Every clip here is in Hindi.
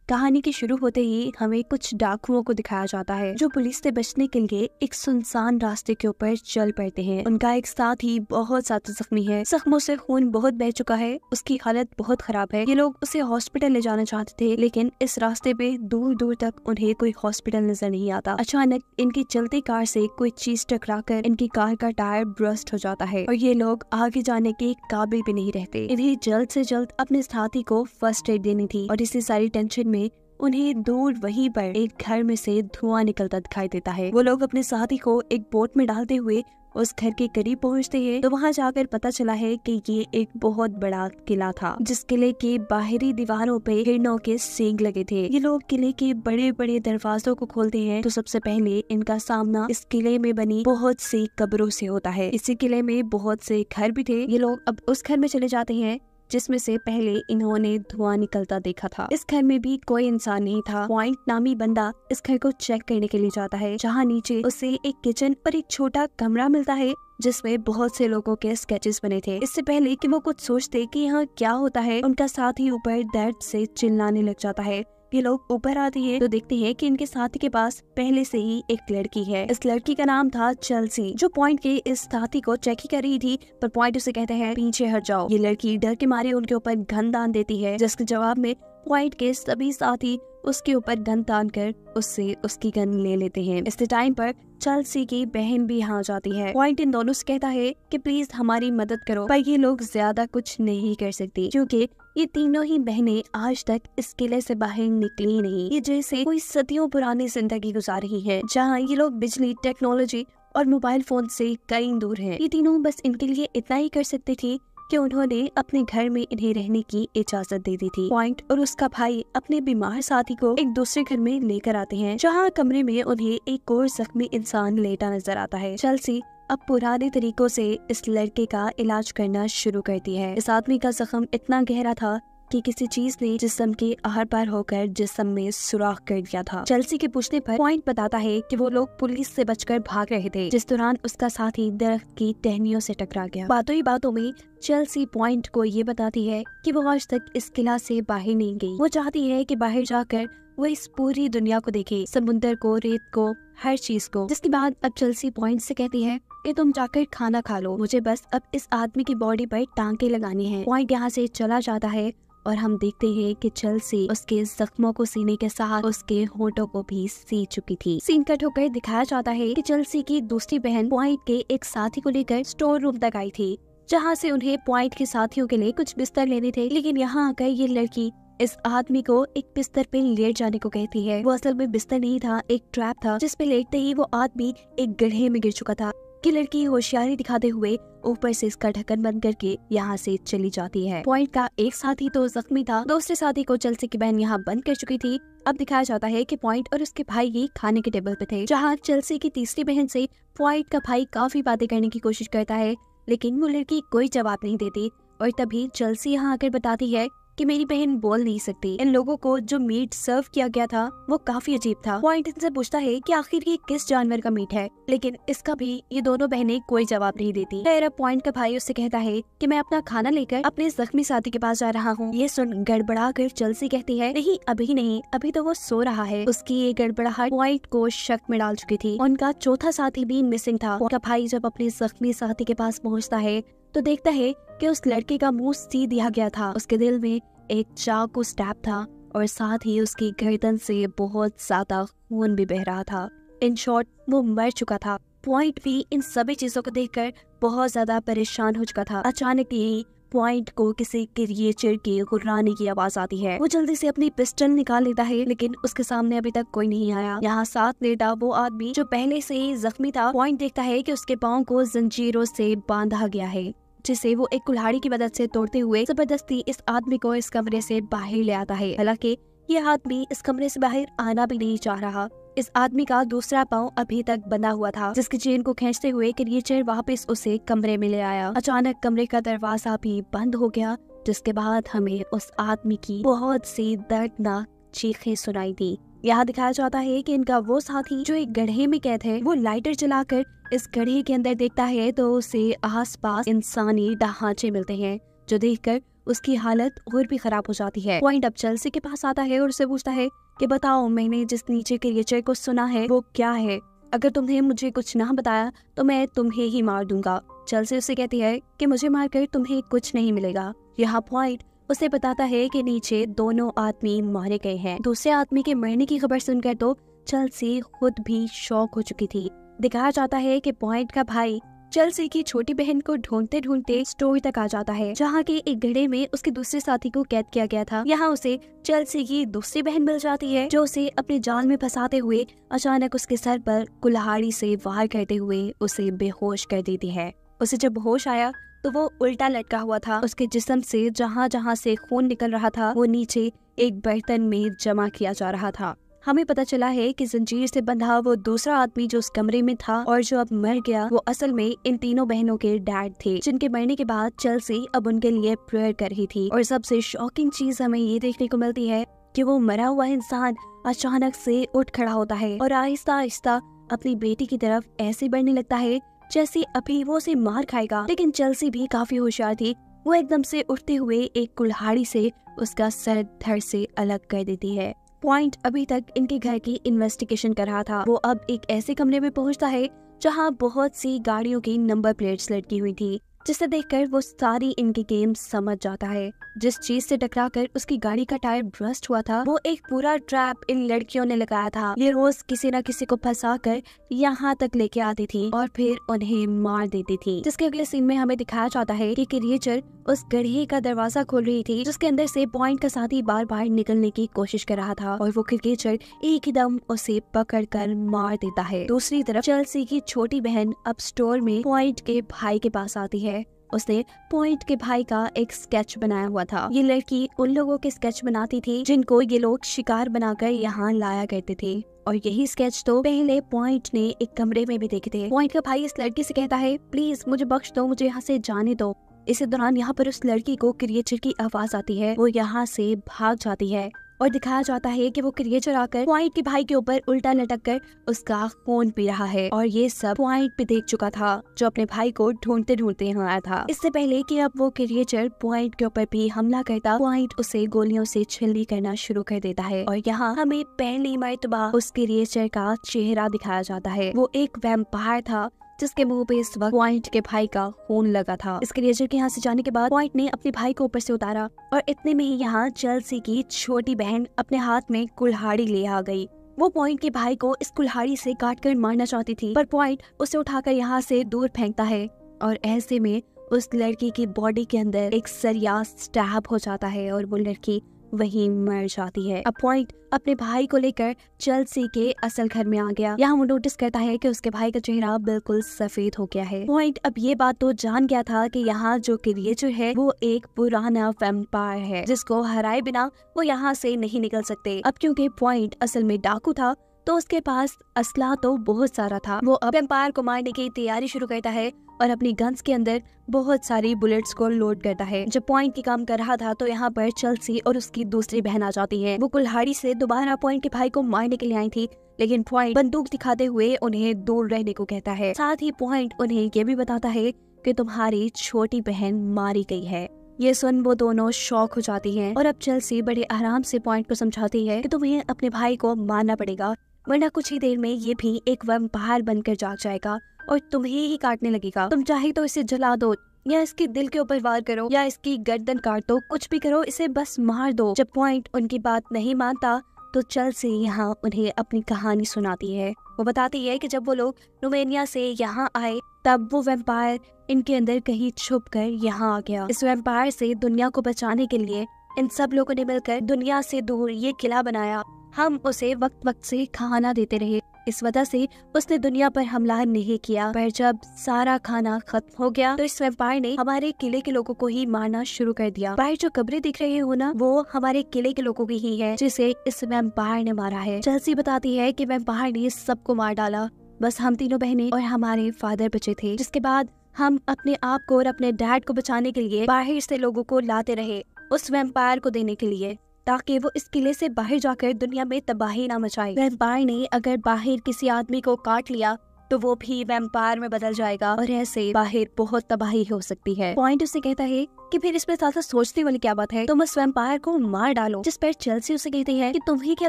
कहानी के शुरू होते ही हमें कुछ डाकुओं को दिखाया जाता है जो पुलिस से बचने के लिए एक सुनसान रास्ते के ऊपर चल पड़ते हैं। उनका एक साथी बहुत ज्यादा जख्मी है, जख्मों से खून बहुत बह चुका है, उसकी हालत बहुत खराब है। ये लोग उसे हॉस्पिटल ले जाना चाहते थे, लेकिन इस रास्ते पे दूर दूर तक उन्हें कोई हॉस्पिटल नजर नहीं आता। अचानक इनकी चलती कार से कोई चीज टकराकर इनकी कार का टायर ब्रस्ट हो जाता है और ये लोग आगे जाने के काबिल भी नहीं रहते। इन्हें जल्द से जल्द अपने साथी को फर्स्ट एड देनी थी और इसी सारी टेंशन में उन्हें दूर वहीं पर एक घर में से धुआं निकलता दिखाई देता है। वो लोग अपने साथी को एक बोट में डालते हुए उस घर के करीब पहुंचते हैं तो वहां जाकर पता चला है कि ये एक बहुत बड़ा किला था, जिस किले के बाहरी दीवारों पे हिरणों के सींग लगे थे। ये लोग किले के बड़े बड़े दरवाजों को खोलते हैं तो सबसे पहले इनका सामना इस किले में बनी बहुत सी कब्रों से होता है। इसी किले में बहुत से घर भी थे। ये लोग अब उस घर में चले जाते हैं जिसमें से पहले इन्होंने धुआं निकलता देखा था। इस घर में भी कोई इंसान नहीं था। पॉइंट नामी बंदा इस घर को चेक करने के लिए जाता है, जहाँ नीचे उसे एक किचन और एक छोटा कमरा मिलता है जिसमें बहुत से लोगों के स्केचेस बने थे। इससे पहले कि वो कुछ सोचते कि यहाँ क्या होता है, उनका साथी ऊपर दर्द से चिल्लाने लग जाता है। ये लोग ऊपर आते हैं तो देखते हैं कि इनके साथी के पास पहले से ही एक लड़की है। इस लड़की का नाम था चेल्सी, जो पॉइंट के इस साथी को चेक ही कर रही थी, पर पॉइंट उसे कहते हैं पीछे हट जाओ। ये लड़की डर के मारे उनके ऊपर गन दान देती है, जिसके जवाब में पॉइंट के सभी साथी उसके ऊपर गन तान कर उससे उसकी गन ले लेते हैं। इस टाइम पर चेल्सी की बहन भी यहाँ जाती है। पॉइंट इन दोनों से कहता है कि प्लीज हमारी मदद करो, पर ये लोग ज्यादा कुछ नहीं कर सकती क्योंकि ये तीनों ही बहनें आज तक इस किले से बाहर निकली नहीं। ये जैसे कोई सदियों पुरानी जिंदगी गुजार रही है, जहाँ ये लोग बिजली, टेक्नोलॉजी और मोबाइल फोन से कई दूर हैं। ये तीनों बस इनके लिए इतना ही कर सकती थी कि उन्होंने अपने घर में इन्हें रहने की इजाजत दे दी थी। पॉइंट और उसका भाई अपने बीमार साथी को एक दूसरे घर में लेकर आते हैं, जहाँ कमरे में उन्हें एक और जख्मी इंसान लेटा नजर आता है। चेल्सी अब पुराने तरीकों से इस लड़के का इलाज करना शुरू करती है। इस आदमी का जख्म इतना गहरा था कि किसी चीज ने जिस्म के आर पार होकर जिस्म में सुराख कर दिया था। चेल्सी के पूछने पर पॉइंट बताता है कि वो लोग पुलिस से बचकर भाग रहे थे, जिस दौरान उसका साथी दरख्त की टहनियों से टकरा गया। बातों ही बातों में चेल्सी पॉइंट को ये बताती है कि वो आज तक इस किला से बाहर नहीं गई। वो चाहती है कि बाहर जाकर वो इस पूरी दुनिया को देखे, समुंदर को, रेत को, हर चीज को। जिसके बाद अब चेल्सी पॉइंट से कहती है कि तुम जाकर खाना खा लो, मुझे बस अब इस आदमी की बॉडी पर टांके लगानी है। पॉइंट यहाँ से चला जाता है और हम देखते हैं कि चेल्सी उसके जख्मों को सीने के साथ उसके होंठों को भी सी चुकी थी। सीन कट होकर दिखाया जाता है कि चेल्सी की दूसरी बहन पॉइंट के एक साथी को लेकर स्टोर रूम तक आई थी, जहां से उन्हें पॉइंट के साथियों के लिए कुछ बिस्तर लेने थे। लेकिन यहाँ आकर ये लड़की इस आदमी को एक बिस्तर पे लेट जाने को कहती है। वो असल में बिस्तर नहीं था, एक ट्रैप था, जिसपे लेटते ही वो आदमी एक गड्ढे में गिर चुका था। कि लड़की होशियारी दिखाते हुए ऊपर से इसका ढक्कन बंद करके यहाँ से चली जाती है। पॉइंट का एक साथी तो जख्मी था, दूसरे साथी को चेल्सी की बहन यहाँ बंद कर चुकी थी। अब दिखाया जाता है कि पॉइंट और उसके भाई ही खाने के टेबल पे थे, जहाँ चेल्सी की तीसरी बहन से पॉइंट का भाई काफी बातें करने की कोशिश करता है, लेकिन वो लड़की कोई जवाब नहीं देती। और तभी चेल्सी यहाँ आकर बताती है कि मेरी बहन बोल नहीं सकती। इन लोगों को जो मीट सर्व किया गया था वो काफी अजीब था। पॉइंट इनसे पूछता है कि आखिर ये किस जानवर का मीट है, लेकिन इसका भी ये दोनों बहनें कोई जवाब नहीं देती। फिर पॉइंट का भाई उससे कहता है कि मैं अपना खाना लेकर अपने जख्मी साथी के पास जा रहा हूँ। ये सुन गड़बड़ा कर चेल्सी कहती है नहीं, अभी नहीं, अभी तो वो सो रहा है। उसकी ये गड़बड़ाहट पॉइंट को शक में डाल चुकी थी। उनका चौथा साथी भी मिसिंग था। उनका भाई जब अपने जख्मी साथी के पास पहुँचता है तो देखता है कि उस लड़के का मुंह सी दिया गया था। उसके दिल में एक चाकू स्टैब था और साथ ही उसकी गर्दन से बहुत ज्यादा खून भी बह रहा था। इन शॉर्ट वो मर चुका था। पॉइंट भी इन सभी चीजों को देखकर बहुत ज्यादा परेशान हो चुका था। अचानक ही पॉइंट को किसी क्रिएचर की गुर्राने की आवाज आती है। वो जल्दी से अपनी पिस्टल निकाल लेता है, लेकिन उसके सामने अभी तक कोई नहीं आया। यहाँ साथ लेटा वो आदमी जो पहले से ही जख्मी था, पॉइंट देखता है कि उसके पाँव को जंजीरों से बांधा गया है, जिसे वो एक कुल्हाड़ी की मदद से तोड़ते हुए जबरदस्ती इस आदमी को इस कमरे से बाहर ले आता है। हालांकि ये आदमी इस कमरे से बाहर आना भी नहीं चाह रहा। इस आदमी का दूसरा पाँव अभी तक बंधा हुआ था, जिसकी चेन को खींचते हुए क्रिएचर वापस उसे कमरे में ले आया। अचानक कमरे का दरवाजा भी बंद हो गया, जिसके बाद हमें उस आदमी की बहुत सी दर्दनाक चीखें सुनाई दी। यहाँ दिखाया जाता है कि इनका वो साथी जो एक गड्ढे में कैद है, वो लाइटर जलाकर इस गड्ढे के अंदर देखता है तो उसे आसपास इंसानी ढांचे मिलते हैं, जो देखकर उसकी हालत और भी खराब हो जाती है। पॉइंट अब चेल्सी के पास आता है और उससे पूछता है कि बताओ, मैंने जिस नीचे क्रिएचर को सुना है वो क्या है? अगर तुमने मुझे कुछ ना बताया तो मैं तुम्हें ही मार दूंगा। चेल्सी उससे कहती है कि मुझे मारकर तुम्हें कुछ नहीं मिलेगा। यहाँ पॉइंट उसे बताता है कि नीचे दोनों आदमी मारे गए हैं। दूसरे आदमी के मरने की खबर सुनकर तो चेल्सी खुद भी शॉक हो चुकी थी। दिखाया जाता है कि पॉइंट का भाई चेल्सी की छोटी बहन को ढूंढते ढूंढते स्टोर तक आ जाता है, जहाँ के एक गड्ढे में उसके दूसरे साथी को कैद किया गया था। यहाँ उसे चेल्सी की दूसरी बहन मिल जाती है, जो उसे अपने जाल में फंसाते हुए अचानक उसके सर पर कुल्हाड़ी से वार करते हुए उसे बेहोश कर देती है। उसे जब होश आया तो वो उल्टा लटका हुआ था। उसके जिस्म से जहाँ जहाँ से खून निकल रहा था वो नीचे एक बर्तन में जमा किया जा रहा था। हमें पता चला है कि जंजीर से बंधा वो दूसरा आदमी जो उस कमरे में था और जो अब मर गया, वो असल में इन तीनों बहनों के डैड थे, जिनके मरने के बाद चेल्सी अब उनके लिए प्रेयर कर रही थी। और सबसे शॉकिंग चीज हमें ये देखने को मिलती है कि वो मरा हुआ इंसान अचानक से उठ खड़ा होता है और आहिस्ता आहिस्ता अपनी बेटी की तरफ ऐसे बढ़ने लगता है जैसे अभी वो उसे मार खाएगा। लेकिन चेल्सी भी काफी होशियार थी। वो एकदम से उठते हुए एक कुल्हाड़ी से उसका सर धड़ से अलग कर देती है। पॉइंट अभी तक इनके घर की इन्वेस्टिगेशन कर रहा था। वो अब एक ऐसे कमरे में पहुंचता है जहां बहुत सी गाड़ियों की नंबर प्लेट्स लटकी हुई थी, जिसे देखकर वो सारी इनकी गेम समझ जाता है। जिस चीज से टकराकर उसकी गाड़ी का टायर ब्रस्ट हुआ था वो एक पूरा ट्रैप इन लड़कियों ने लगाया था। ये रोज किसी न किसी को फंसाकर यहाँ तक लेके आती थी और फिर उन्हें मार देती थी। जिसके अगले सीन में हमें दिखाया जाता है कि क्रिएचर उस गड्ढे का दरवाजा खोल रही थी, जिसके अंदर से पॉइंट का साथी बार बार निकलने की कोशिश कर रहा था और वो क्रिएचर एक ही दम उसे पकड़कर मार देता है। दूसरी तरफ चेल्सी की छोटी बहन अब स्टोर में पॉइंट के भाई के पास आती है। उसने पॉइंट के भाई का एक स्केच बनाया हुआ था। ये लड़की उन लोगों के स्केच बनाती थी जिनको ये लोग शिकार बनाकर यहाँ लाया करते थे, और यही स्केच तो पहले पॉइंट ने एक कमरे में भी देखे थे। पॉइंट का भाई इस लड़की से कहता है, प्लीज मुझे बख्श दो, मुझे यहाँ से जाने दो। इसी दौरान यहाँ पर उस लड़की को क्रिएचर की आवाज आती है। वो यहाँ से भाग जाती है और दिखाया जाता है कि वो क्रिएचर आकर पॉइंट के भाई के ऊपर उल्टा लटक कर उसका खून पी रहा है। और ये सब पॉइंट भी देख चुका था, जो अपने भाई को ढूंढते ढूंढते यहाँ आया था। इससे पहले कि अब वो क्रिएचर पॉइंट के ऊपर भी हमला करता, पॉइंट उसे गोलियों से छलनी करना शुरू कर देता है। और यहाँ हमें पहली मर्तबा उस क्रिएचर का चेहरा दिखाया जाता है। वो एक वैम्पायर था जिसके मुंह पे इस वक्त पॉइंट के भाई का खून लगा था। इस क्रिएचर के यहाँ से जाने के बाद पॉइंट ने अपने भाई को ऊपर से उतारा और इतने में ही यहाँ चेल्सी की छोटी बहन अपने हाथ में कुल्हाड़ी ले आ गई। वो पॉइंट के भाई को इस कुल्हाड़ी से काटकर मारना चाहती थी, पर पॉइंट उसे उठाकर यहाँ से दूर फेंकता है और ऐसे में उस लड़की की बॉडी के अंदर एक सरिया स्टैब हो जाता है और वो लड़की वहीं मर जाती है। अब पॉइंट अपने भाई को लेकर चेल्सी के असल घर में आ गया। यहाँ वो नोटिस करता है कि उसके भाई का चेहरा बिल्कुल सफेद हो गया है। पॉइंट अब ये बात तो जान गया था कि यहाँ जो क्रिएचर है वो एक पुराना वैम्पायर है, जिसको हराए बिना वो यहाँ से नहीं निकल सकते। अब क्योंकि पॉइंट असल में डाकू था तो उसके पास असला तो बहुत सारा था। वो अब वैम्पायर को मारने की तैयारी शुरू करता है और अपनी गन्स के अंदर बहुत सारी बुलेट्स को लोड करता है। जब पॉइंट की काम कर रहा था तो यहाँ पर चेल्सी और उसकी दूसरी बहन आ जाती है। वो कुल्हाड़ी से दोबारा पॉइंट के भाई को मारने के लिए आई थी, लेकिन पॉइंट बंदूक दिखाते हुए उन्हें दूर रहने को कहता है। साथ ही पॉइंट उन्हें ये भी बताता है कि तुम्हारी छोटी बहन मारी गई है। ये सुन वो दोनों शॉक हो जाती हैं और अब चेल्सी बड़े आराम से पॉइंट को समझाती है कि तुम्हें अपने भाई को मारना पड़ेगा, वरना कुछ ही देर में ये भी एक वैम्पायर बनकर जाग जाएगा और तुम्हें ही काटने लगेगा। तुम चाहे तो इसे जला दो या इसके दिल के ऊपर वार करो या इसकी गर्दन काट दो, कुछ भी करो, इसे बस मार दो। जब पॉइंट उनकी बात नहीं मानता तो चेल्सी यहाँ उन्हें अपनी कहानी सुनाती है। वो बताती है कि जब वो लोग रोमानिया से यहाँ आए तब वो वैम्पायर इनके अंदर कहीं छुप कर यहाँ आ गया। इस वैम्पायर से दुनिया को बचाने के लिए इन सब लोगों ने मिलकर दुनिया से दूर ये किला बनाया। हम उसे वक्त वक्त से खाना देते रहे, इस वजह से उसने दुनिया पर हमला नहीं किया। पर जब सारा खाना खत्म हो गया तो इस वैम्पायर ने हमारे किले के लोगों को ही मारना शुरू कर दिया। बाहर जो कब्रें दिख रही हो ना, वो हमारे किले के लोगों की ही है जिसे इस वैम्पायर ने मारा है। चेल्सी बताती है कि वैम्पायर ने सबको मार डाला, बस हम तीनों बहनें और हमारे फादर बचे थे। जिसके बाद हम अपने आप को और अपने डैड को बचाने के लिए बाहर से लोगों को लाते रहे उस वैम्पायर को देने के लिए, ताकि वो इस किले से बाहर जाकर दुनिया में तबाही ना मचाए। वैम्पायर ने अगर बाहर किसी आदमी को काट लिया तो वो भी वैम्पायर में बदल जाएगा और ऐसे बाहर बहुत तबाही हो सकती है। पॉइंट उसे कहता है कि फिर इसमें ज्यादा सोचने वाली क्या बात है, तुम उस वैम्पायर को मार डालो। जिस पर चेल्सी उसे कहती है कि तुम्हें क्या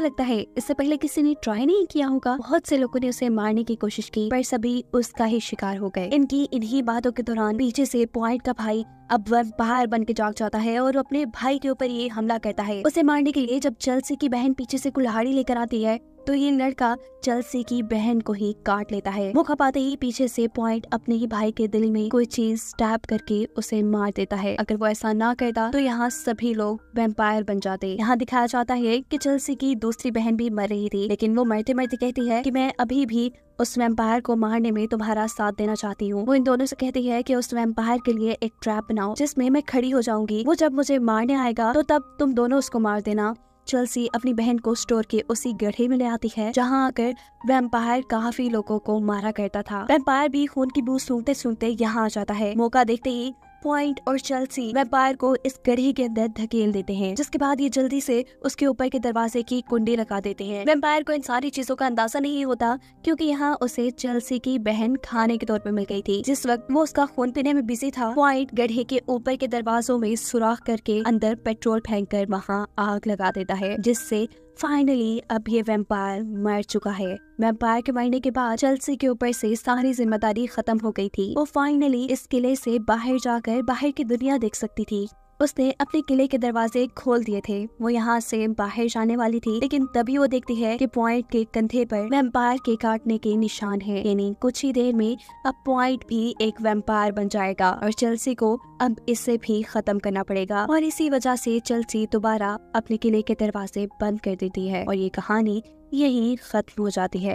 लगता है इससे पहले किसी ने ट्राई नहीं किया होगा। बहुत से लोगों ने उसे मारने की कोशिश की पर सभी उसका ही शिकार हो गए। इनकी इन्हीं बातों के दौरान पीछे से पॉइंट का भाई अब वैम्पायर बन के जाग जाता है और अपने भाई के ऊपर ये हमला करता है उसे मारने के लिए। जब चेल्सी की बहन पीछे से कुल्हाड़ी लेकर आती है तो ये लड़का चेल्सी की बहन को ही काट लेता है। मौका पाते ही पीछे से पॉइंट अपने ही भाई के दिल में कोई चीज स्टैब करके उसे मार देता है। अगर वो ऐसा ना करता तो यहाँ सभी लोग वैम्पायर बन जाते। यहाँ दिखाया जाता है कि चेल्सी की दूसरी बहन भी मर रही थी, लेकिन वो मरते मरते कहती है कि मैं अभी भी उस वैम्पायर को मारने में तुम्हारा साथ देना चाहती हूँ। वो इन दोनों से कहती है कि उस वैम्पायर के लिए एक ट्रैप बनाओ जिसमें मैं खड़ी हो जाऊंगी। वो जब मुझे मारने आएगा तो तब तुम दोनों उसको मार देना। चेल्सी अपनी बहन को स्टोर के उसी गड्ढे में ले आती है जहाँ आकर वैम्पायर काफी लोगों को मारा करता था। वैम्पायर भी खून की बू सूंघते सूंघते यहाँ आ जाता है। मौका देखते ही पॉइंट और चेल्सी वैम्पायर को इस गड्ढे के अंदर धकेल देते हैं, जिसके बाद ये जल्दी से उसके ऊपर के दरवाजे की कुंडी लगा देते हैं। वैम्पायर को इन सारी चीजों का अंदाजा नहीं होता क्योंकि यहाँ उसे चेल्सी की बहन खाने के तौर पर मिल गई थी। जिस वक्त वो उसका खून पीने में बिजी था, पॉइंट गड्ढे के ऊपर के दरवाजों में सुराख करके अंदर पेट्रोल फेंककर वहाँ आग लगा देता है, जिससे फाइनली अब ये वैम्पायर मर चुका है। वैम्पायर के मरने के बाद चेल्सी के ऊपर से सारी जिम्मेदारी खत्म हो गई थी। वो फाइनली इस किले से बाहर जाकर बाहर की दुनिया देख सकती थी। उसने अपने किले के दरवाजे खोल दिए थे। वो यहाँ से बाहर जाने वाली थी, लेकिन तभी वो देखती है कि पॉइंट के कंधे पर वैम्पायर के काटने के निशान हैं। यानी कुछ ही देर में अब पॉइंट भी एक वैम्पायर बन जाएगा और चेल्सी को अब इसे भी खत्म करना पड़ेगा। और इसी वजह से चेल्सी दोबारा अपने किले के दरवाजे बंद कर देती है और ये कहानी यही खत्म हो जाती है।